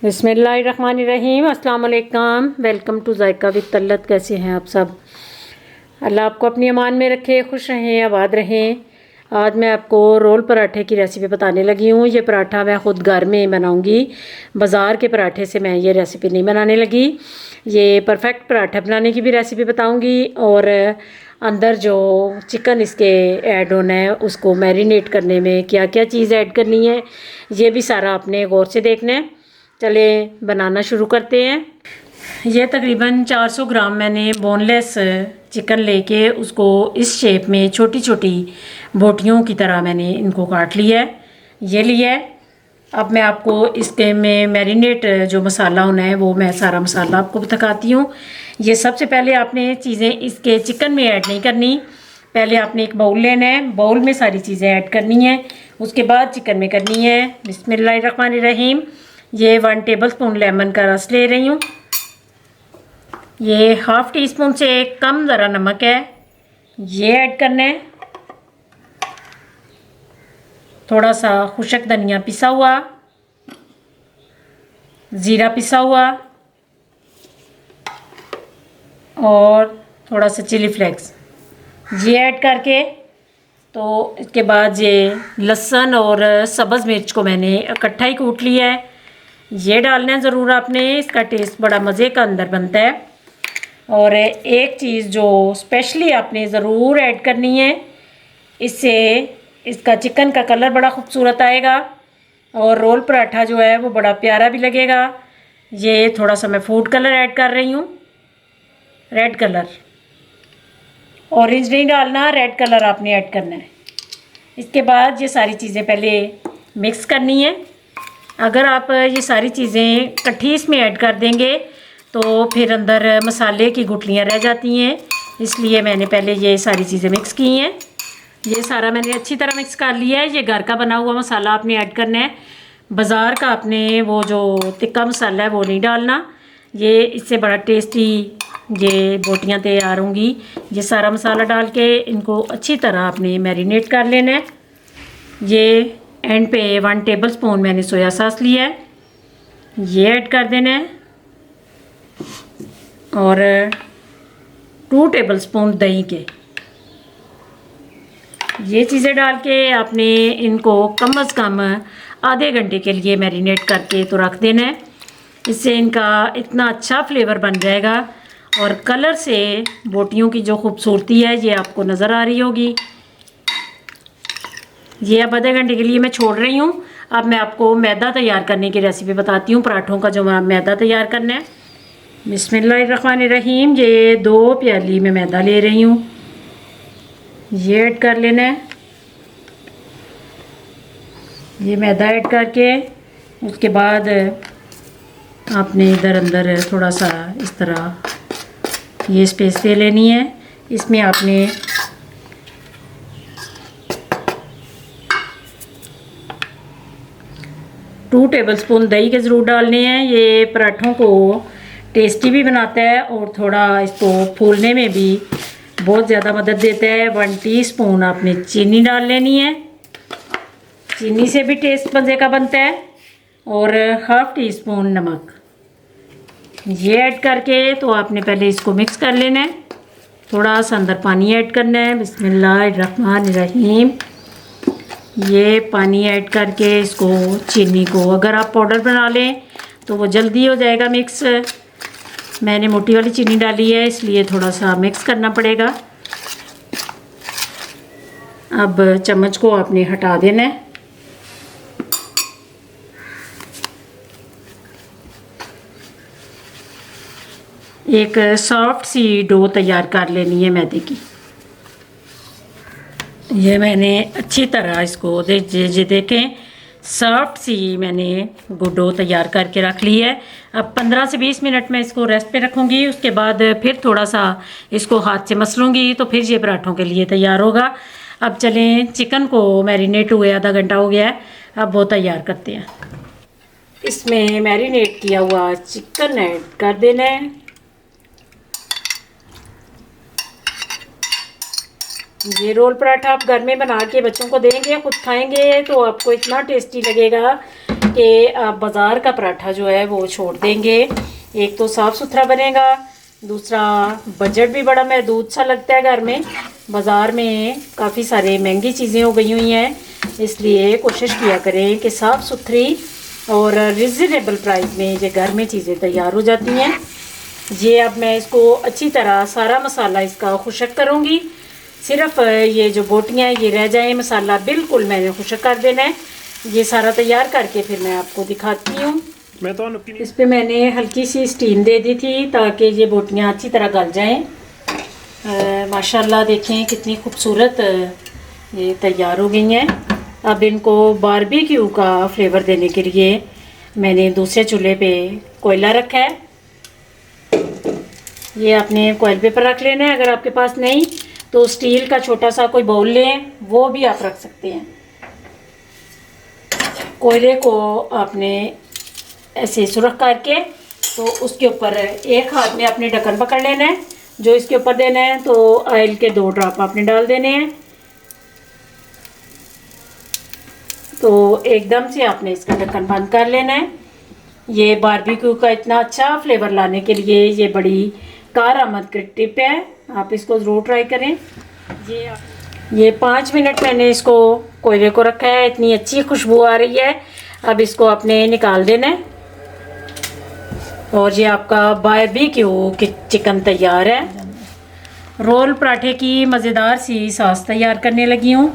बिस्मिल्लाहिर्रहमानिर्रहीम। अस्सलाम वालेकुम। Welcome to JICA with तल्लत। कैसे हैं आप सब? अल्लाह आपको अपनी अमान में रखे, खुश रहें, आबाद रहें। आज मैं आपको रोल पराठे की रेसिपी बताने लगी हूँ। ये पराठा मैं ख़ुद घर में बनाऊँगी, बाज़ार के पराठे से मैं ये रेसिपी नहीं बनाने लगी। ये परफेक्ट पराठा बनाने की भी रेसिपी बताऊँगी और अंदर जो चिकन इसके ऐड होना है उसको मैरिनेट करने में क्या क्या चीज़ ऐड करनी है, ये भी सारा आपने गौर से देखना है। चले बनाना शुरू करते हैं। यह तकरीबन 400 ग्राम मैंने बोनलेस चिकन लेके उसको इस शेप में छोटी छोटी बोटियों की तरह मैंने इनको काट लिया है, ये लिया है। अब मैं आपको इसके में मैरिनेट जो मसाला होना है वो मैं सारा मसाला आपको दिखाती हूँ। ये सबसे पहले आपने चीज़ें इसके चिकन में ऐड नहीं करनी। पहले आपने एक बाउल लेना है, बाउल में सारी चीज़ें ऐड करनी है, उसके बाद चिकन में करनी है। बिस्मिल्लाहिर्रहमानिर्रहीम। ये 1 टेबलस्पून लेमन का रस ले रही हूँ। ये हाफ़ टी स्पून से कम ज़रा नमक है, ये ऐड करना है। थोड़ा सा खुशक धनिया पिसा हुआ, ज़ीरा पिसा हुआ और थोड़ा सा चिली फ्लेक्स, ये ऐड करके तो इसके बाद ये लहसुन और सब्ज़ मिर्च को मैंने इकट्ठा ही कूट लिया है, ये डालना है ज़रूर आपने। इसका टेस्ट बड़ा मज़े का अंदर बनता है। और एक चीज़ जो स्पेशली आपने ज़रूर ऐड करनी है, इससे इसका चिकन का कलर बड़ा खूबसूरत आएगा और रोल पराठा जो है वो बड़ा प्यारा भी लगेगा। ये थोड़ा सा मैं फूड कलर ऐड कर रही हूँ, रेड कलर। ऑरेंज नहीं डालना, रेड कलर आपने ऐड करना है। इसके बाद ये सारी चीज़ें पहले मिक्स करनी है। अगर आप ये सारी चीज़ें इकट्ठी इसमें ऐड कर देंगे तो फिर अंदर मसाले की गुठलियाँ रह जाती हैं, इसलिए मैंने पहले ये सारी चीज़ें मिक्स की हैं। ये सारा मैंने अच्छी तरह मिक्स कर लिया है। ये घर का बना हुआ मसाला आपने ऐड करना है, बाज़ार का आपने वो जो तिक्का मसाला है वो नहीं डालना। ये इससे बड़ा टेस्टी ये बोटियाँ तैयार होंगी। ये सारा मसाला डाल के इनको अच्छी तरह आपने मैरिनेट कर लेना है। ये एंड पे 1 टेबलस्पून मैंने सोया सॉस लिया है, ये ऐड कर देना है और 2 टेबलस्पून दही के, ये चीज़ें डाल के आपने इनको कम से कम आधे घंटे के लिए मैरिनेट करके तो रख देना है। इससे इनका इतना अच्छा फ्लेवर बन जाएगा और कलर से बोटियों की जो खूबसूरती है ये आपको नज़र आ रही होगी। ये अब आधे घंटे के लिए मैं छोड़ रही हूँ। अब मैं आपको मैदा तैयार करने की रेसिपी बताती हूँ, पराठों का जो मैदा तैयार करना है। बिस्मिल्लाहिर्रहमानिर्रहीम। ये 2 प्याली में मैदा ले रही हूँ, ये ऐड कर लेना है। ये मैदा ऐड करके उसके बाद आपने इधर अंदर थोड़ा सा इस तरह ये स्पेस दे लेनी है। इसमें आपने टू टेबलस्पून दही के ज़रूर डालने हैं। ये पराठों को टेस्टी भी बनाता है और थोड़ा इसको फूलने में भी बहुत ज़्यादा मदद देता है। 1 टीस्पून आपने चीनी डाल लेनी है, चीनी से भी टेस्ट मज़े का बनता है। और हाफ़ टी स्पून नमक, ये ऐड करके तो आपने पहले इसको मिक्स कर लेना है। थोड़ा सा अंदर पानी ऐड करना है। बिस्मिल्लाहिर्रहमानिर्रहीम। ये पानी ऐड करके इसको चीनी को अगर आप पाउडर बना लें तो वो जल्दी हो जाएगा मिक्स। मैंने मोटी वाली चीनी डाली है इसलिए थोड़ा सा मिक्स करना पड़ेगा। अब चम्मच को आपने हटा देना है। एक सॉफ्ट सी डो तैयार कर लेनी है मैदे की। ये मैंने अच्छी तरह इसको देखें सॉफ्ट सी मैंने डो तैयार करके रख ली है। अब 15 से 20 मिनट में इसको रेस्ट पे रखूँगी, उसके बाद फिर थोड़ा सा इसको हाथ से मसलूँगी तो फिर ये पराठों के लिए तैयार होगा। अब चलें, चिकन को मैरिनेट हुए आधा घंटा हो गया है, अब वो तैयार करते हैं। इसमें मैरिनेट किया हुआ चिकन ऐड कर देना है। ये रोल पराठा आप घर में बना के बच्चों को देंगे, खुद खाएंगे तो आपको इतना टेस्टी लगेगा कि आप बाज़ार का पराठा जो है वो छोड़ देंगे। एक तो साफ़ सुथरा बनेगा, दूसरा बजट भी बड़ा महदूद सा लगता है। घर में बाज़ार में काफ़ी सारे महंगी चीज़ें हो गई हुई हैं, इसलिए कोशिश किया करें कि साफ़ सुथरी और रिजनेबल प्राइस में ये घर में चीज़ें तैयार हो जाती हैं। ये अब मैं इसको अच्छी तरह सारा मसाला इसका खुशक करूँगी। सिर्फ ये जो बोटियाँ ये रह जाएं, मसाला बिल्कुल मैंने खुशक कर देना है। ये सारा तैयार करके फिर मैं आपको दिखाती हूँ। इस पे मैंने हल्की सी स्टीम दे दी थी ताकि ये बोटियाँ अच्छी तरह गल जाएं। माशाल्लाह देखें कितनी खूबसूरत ये तैयार हो गई हैं। अब इनको बारबेक्यू का फ्लेवर देने के लिए मैंने दूसरे चूल्हे पे कोयला रखा है। ये आपने कोयल पेपर रख लेना है। अगर आपके पास नहीं तो स्टील का छोटा सा कोई बाउल लें, वो भी आप रख सकते हैं। कोयले को आपने ऐसे सुरख करके तो उसके ऊपर एक हाथ में अपने ढक्कन पकड़ लेना है जो इसके ऊपर देना है। तो ऑयल के 2 ड्रॉप आपने डाल देने हैं। तो एकदम से आपने इसका ढक्कन बंद कर लेना है। ये बारबेक्यू का इतना अच्छा फ्लेवर लाने के लिए ये बड़ी कारआमद की टिप है, आप इसको ज़रूर ट्राई करें। ये 5 मिनट मैंने इसको कोयले को रखा है, इतनी अच्छी खुशबू आ रही है। अब इसको आपने निकाल देना है और ये आपका बारबेक्यू चिकन तैयार है। रोल पराठे की मज़ेदार सी सॉस तैयार करने लगी हूँ।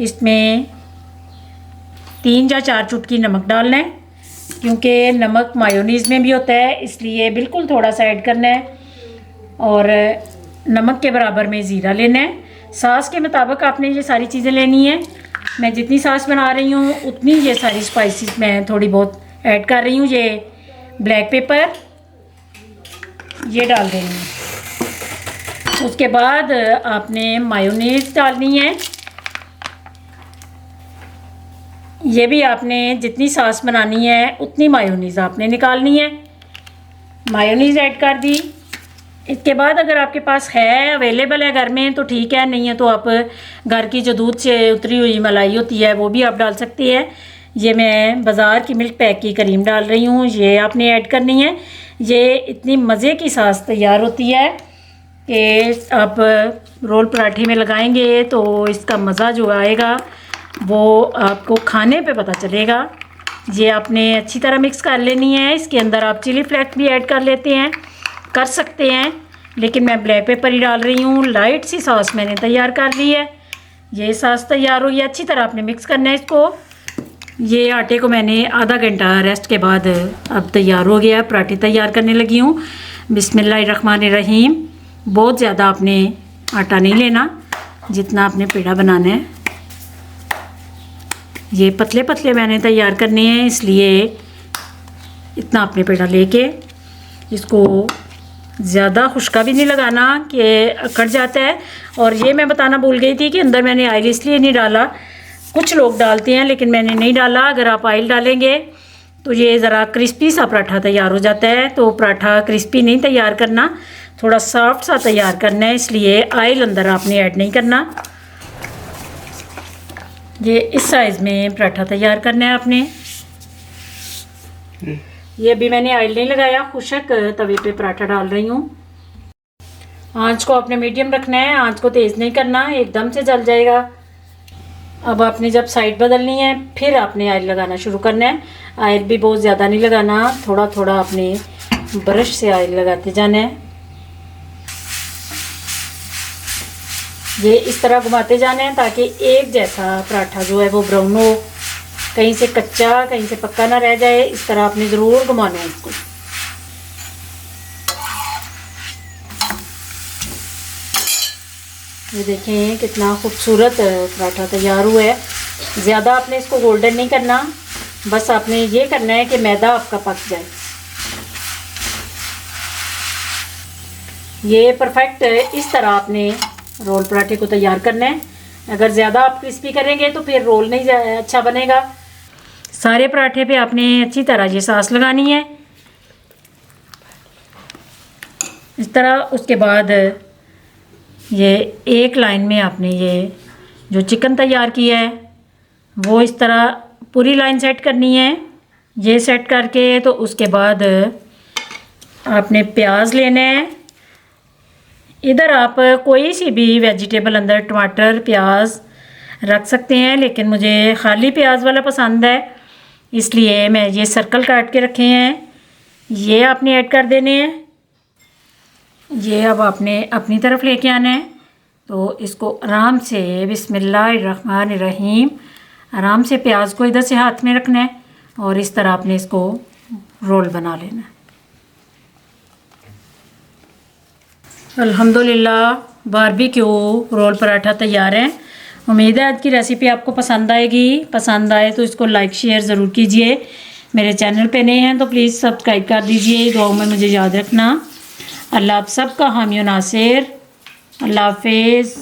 इसमें 3 या 4 चुटकी नमक डालना है, क्योंकि नमक मायोनीज़ में भी होता है, इसलिए बिल्कुल थोड़ा सा ऐड करना है। और नमक के बराबर में ज़ीरा लेना है। सॉस के मुताबिक आपने ये सारी चीज़ें लेनी है। मैं जितनी सॉस बना रही हूँ उतनी ये सारी स्पाइसेस मैं थोड़ी बहुत ऐड कर रही हूँ। ये ब्लैक पेपर ये डाल देनी है। उसके बाद आपने मायोनीज़ डालनी है। ये भी आपने जितनी सॉस बनानी है उतनी मायोनीज़ आपने निकालनी है। मायोनीज़ ऐड कर दी। इसके बाद अगर आपके पास है, अवेलेबल है घर में तो ठीक है, नहीं है तो आप घर की जो दूध से उतरी हुई मलाई होती है वो भी आप डाल सकती है। ये मैं बाज़ार की मिल्क पैक की क्रीम डाल रही हूँ, ये आपने ऐड करनी है। ये इतनी मज़े की सॉस तैयार होती है कि आप रोल पराठे में लगाएंगे तो इसका मज़ा जो आएगा वो आपको खाने पे पता चलेगा। ये आपने अच्छी तरह मिक्स कर लेनी है। इसके अंदर आप चिली फ्लेक्स भी ऐड कर लेते हैं, कर सकते हैं, लेकिन मैं ब्लैक पेपर ही डाल रही हूँ। लाइट सी सॉस मैंने तैयार कर ली है। ये सॉस तैयार हो गई, अच्छी तरह आपने मिक्स करना है इसको। ये आटे को मैंने आधा घंटा रेस्ट के बाद अब तैयार हो गया। पराठे तैयार करने लगी हूँ। बिस्मिल्लाहिर्रहमानिर्रहीम। बहुत ज़्यादा आपने आटा नहीं लेना, जितना आपने पेड़ा बनाना है। ये पतले पतले मैंने तैयार करने हैं, इसलिए इतना आपने पेड़ा लेके इसको ज़्यादा खुश्का भी नहीं लगाना कि अकड़ जाता है। और ये मैं बताना भूल गई थी कि अंदर मैंने ऑयल इसलिए नहीं डाला, कुछ लोग डालते हैं लेकिन मैंने नहीं डाला। अगर आप ऑयल डालेंगे तो ये ज़रा क्रिस्पी सा पराठा तैयार हो जाता है। तो पराठा क्रिस्पी नहीं तैयार करना, थोड़ा सॉफ्ट सा तैयार करना है, इसलिए ऑयल अंदर आपने ऐड नहीं करना। ये इस साइज़ में पराठा तैयार करना है आपने। ये अभी मैंने ऑयल नहीं लगाया, खुशक तवे पे पराठा डाल रही हूँ। आंच को आपने मीडियम रखना है, आंच को तेज़ नहीं करना, एकदम से जल जाएगा। अब आपने जब साइड बदलनी है फिर आपने ऑयल लगाना शुरू करना है। ऑयल भी बहुत ज़्यादा नहीं लगाना, थोड़ा थोड़ा आपने ब्रश से ऑयल लगाते जाना है। ये इस तरह घुमाते जाना है ताकि एक जैसा पराठा जो है वो ब्राउन हो, कहीं से कच्चा कहीं से पक्का ना रह जाए। इस तरह आपने ज़रूर घुमाना है इसको। ये देखें कितना खूबसूरत पराठा तैयार हुआ है। ज़्यादा आपने इसको गोल्डन नहीं करना, बस आपने ये करना है कि मैदा आपका पक जाए। ये परफेक्ट इस तरह आपने रोल पराठे को तैयार करना है। अगर ज़्यादा आप क्रिस्पी करेंगे तो फिर रोल नहीं अच्छा बनेगा। सारे पराठे पे आपने अच्छी तरह ये सॉस लगानी है इस तरह। उसके बाद ये एक लाइन में आपने ये जो चिकन तैयार किया है वो इस तरह पूरी लाइन सेट करनी है। ये सेट करके तो उसके बाद आपने प्याज लेना है। इधर आप कोई सी भी वेजिटेबल अंदर टमाटर प्याज रख सकते हैं, लेकिन मुझे खाली प्याज वाला पसंद है, इसलिए मैं ये सर्कल काट के रखे हैं, ये आपने ऐड कर देने हैं। ये अब आपने अपनी तरफ लेके आना है। तो इसको आराम से बिस्मिल्लाहिर्रहमानिर्रहीम आराम से प्याज को इधर से हाथ में रखना है और इस तरह आपने इसको रोल बना लेना है। अल्हम्दुलिल्लाह बारबेक्यू रोल पराठा तैयार है। उम्मीद है आज की रेसिपी आपको पसंद आएगी। पसंद आए तो इसको लाइक शेयर ज़रूर कीजिए। मेरे चैनल पे नए हैं तो प्लीज़ सब्सक्राइब कर दीजिए। दुआओं में मुझे याद रखना। अल्लाह आप सबका हामी नासिर। अल्लाह हाफिज़।